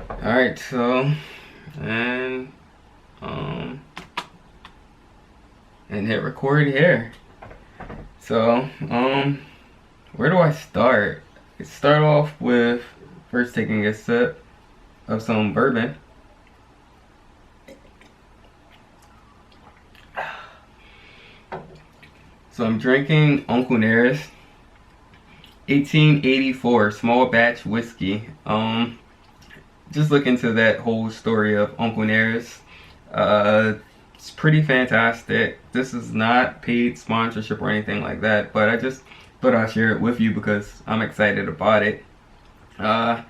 Alright, so and and hit record here. So, where do I start? Let's start off with first taking a sip of some bourbon. So I'm drinking Uncle Nearest 1884 small batch whiskey. Just look into that whole story of Uncle Nearest. It's pretty fantastic. This is not paid sponsorship or anything like that, but I just thought I'd share it with you because I'm excited about it. The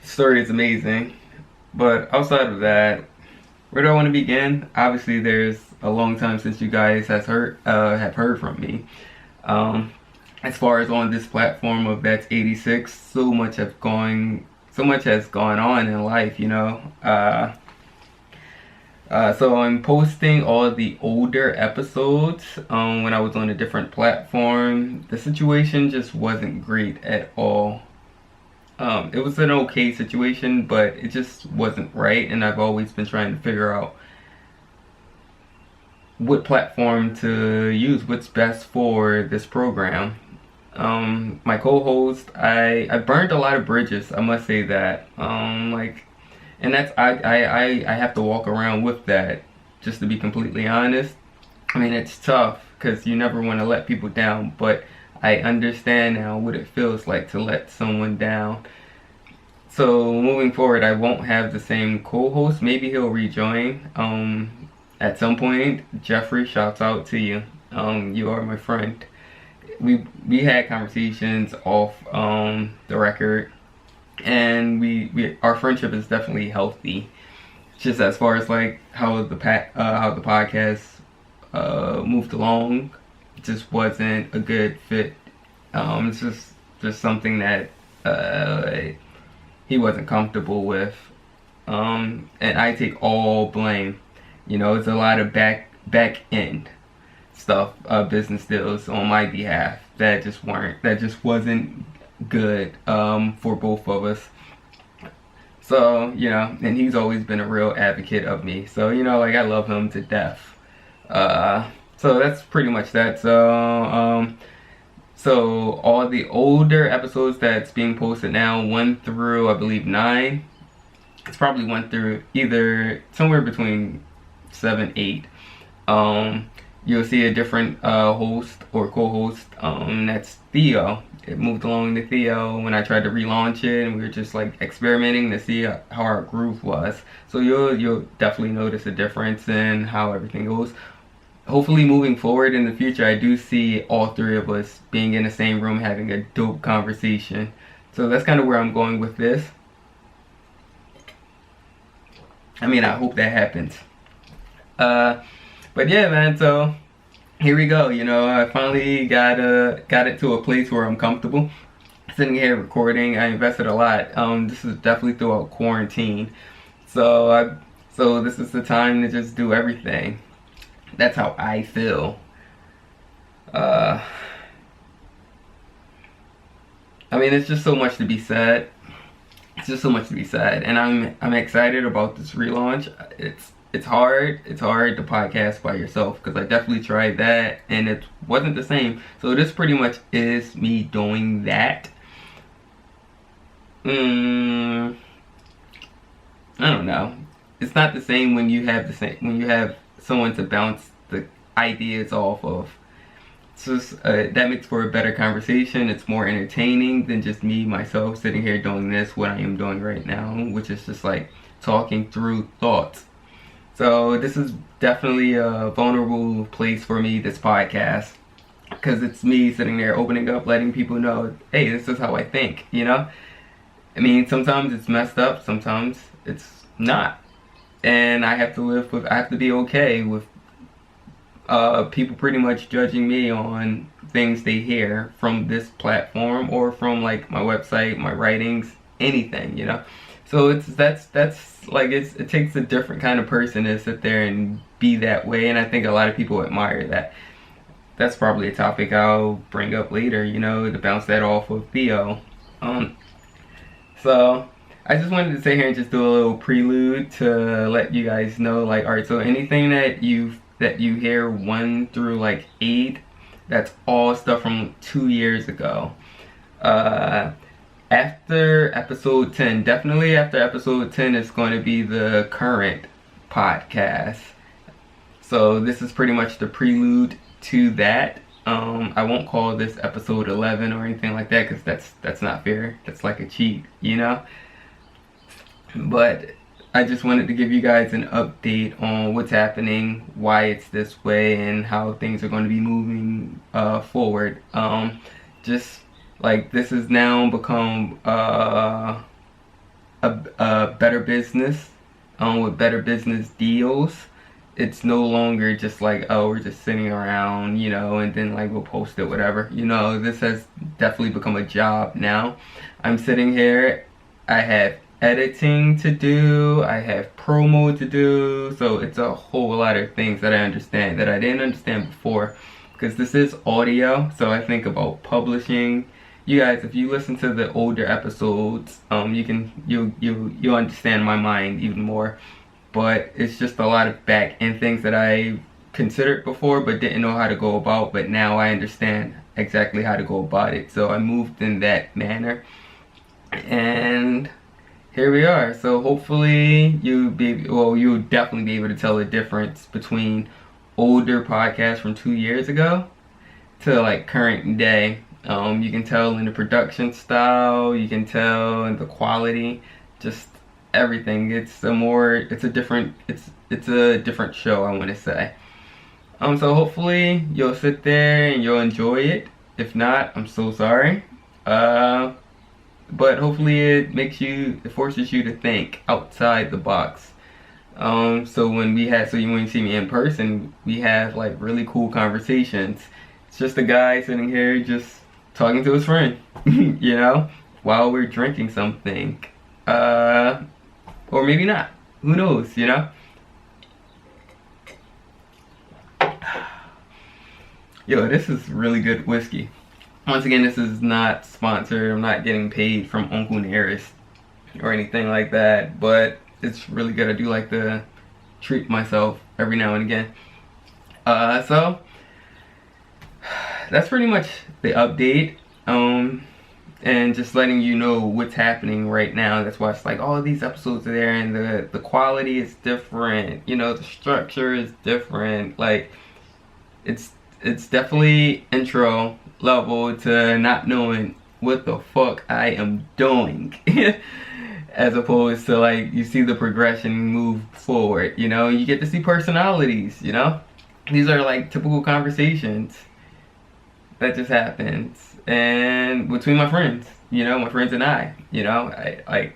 story is amazing. But outside of that, where do I want to begin? Obviously, there's a long time since you guys have heard from me. As far as on this platform of That's 86, so much has gone on in life, you know. So I'm posting all the older episodes when I was on a different platform. The situation just wasn't great at all. It was an okay situation, but it just wasn't right, and I've always been trying to figure out what platform to use, what's best for this program. My co-host, I burned a lot of bridges, I must say that. And that's I have to walk around with that, just to be completely honest. I mean, it's tough because you never want to let people down, but I understand now what it feels like to let someone down. So moving forward, I won't have the same co-host. Maybe he'll rejoin at some point. Jeffrey, shouts out to you. You are my friend. We had conversations off the record, and our friendship is definitely healthy. Just as far as like how the podcast moved along, it just wasn't a good fit. It's just something that he wasn't comfortable with, and I take all blame. You know, it's a lot of back end stuff, business deals on my behalf that just wasn't good for both of us. So, you know, and he's always been a real advocate of me. So, you know, like, I love him to death. So that's pretty much that. So all the older episodes that's being posted now, 1 through I believe 9, it's probably 1 through either somewhere between 7, 8. You'll see a different host or co-host. That's Theo. It moved along to Theo when I tried to relaunch it, and we were just like experimenting to see how our groove was. So you'll definitely notice a difference in how everything goes. Hopefully moving forward in the future, I do see all three of us being in the same room having a dope conversation. So that's kind of where I'm going with this. I mean, I hope that happens. But yeah, man, so here we go. You know, I finally got it to a place where I'm comfortable sitting here recording. I invested a lot. This is definitely throughout quarantine. So this is the time to just do everything. That's how I feel. I mean, it's just so much to be said. It's just so much to be said, and I'm excited about this relaunch. It's hard to podcast by yourself, because I definitely tried that and it wasn't the same. So this pretty much is me doing that. I don't know. It's not the same when you have someone to bounce the ideas off of. It's just that makes for a better conversation. It's more entertaining than just me myself sitting here doing what I am doing right now, which is just like talking through thoughts. So this is definitely a vulnerable place for me, this podcast, because it's me sitting there opening up, letting people know, hey, this is how I think, you know? I mean, sometimes it's messed up, sometimes it's not. And I have to be okay with people pretty much judging me on things they hear from this platform or from like my website, my writings, anything, you know? So it takes a different kind of person to sit there and be that way, and I think a lot of people admire that. That's probably a topic I'll bring up later, you know, to bounce that off of Theo. So I just wanted to sit here and just do a little prelude to let you guys know, like, alright, so anything that you hear 1 through like 8, that's all stuff from 2 years ago. After episode 10, definitely after episode 10 is going to be the current podcast. So this is pretty much the prelude to that. I won't call this episode 11 or anything like that, because that's not fair. That's like a cheat, you know? But I just wanted to give you guys an update on what's happening, why it's this way, and how things are going to be moving forward. Just like this has now become a better business, with better business deals. It's no longer just like, oh, we're just sitting around, you know, and then like we'll post it, whatever. You know, this has definitely become a job now. I'm sitting here, I have editing to do, I have promo to do, so it's a whole lot of things that I understand that I didn't understand before, because this is audio. So I think about publishing. You guys, if you listen to the older episodes, you'll understand my mind even more. But it's just a lot of back end things that I considered before but didn't know how to go about, but now I understand exactly how to go about it. So I moved in that manner, and here we are. So hopefully you'll definitely be able to tell the difference between older podcasts from 2 years ago to like current day. You can tell in the production style, you can tell in the quality, just everything. It's a different show, I want to say. So hopefully you'll sit there and you'll enjoy it. If not, I'm so sorry. But hopefully it forces you to think outside the box. So when you see me in person, we have like really cool conversations. It's just a guy sitting here just talking to his friend, you know, while we're drinking something. Or maybe not. Who knows, you know? Yo, this is really good whiskey. Once again, this is not sponsored. I'm not getting paid from Uncle Nearest or anything like that, but it's really good. I do like to treat myself every now and again. So that's pretty much the update. And just letting you know what's happening right now. That's why it's like all of these episodes are there, and the quality is different, you know, the structure is different. Like it's definitely intro level to not knowing what the fuck I am doing. As opposed to like you see the progression move forward, you know, you get to see personalities, you know. These are like typical conversations that just happens, and between my friends, you know, my friends and I, you know, I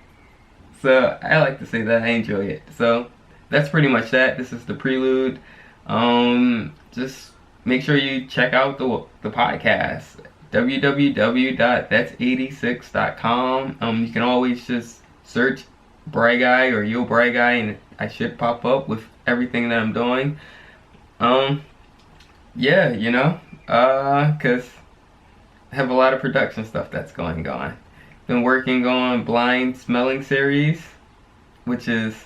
like to say that I enjoy it. So that's pretty much that. This is the prelude. Just make sure you check out the podcast, www.that's86'd.com. You can always just search BryGuy or YoBryGuy, and I should pop up with everything that I'm doing. Yeah, you know, because I have a lot of production stuff that's going on. Been working on blind smelling series, which is,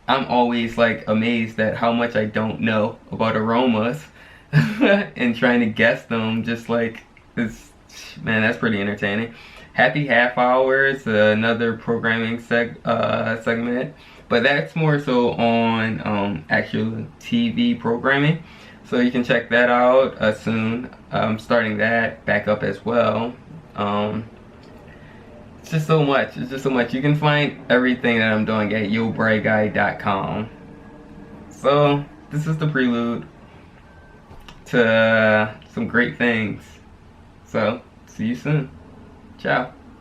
I'm always like amazed at how much I don't know about aromas and trying to guess them. Just like this, man, that's pretty entertaining. Happy Half Hours, another programming segment, but that's more so on actual TV programming. So you can check that out soon. I'm starting that back up as well. It's just so much. It's just so much. You can find everything that I'm doing at YoBryGuy.com. So this is the prelude to some great things. So see you soon. Ciao.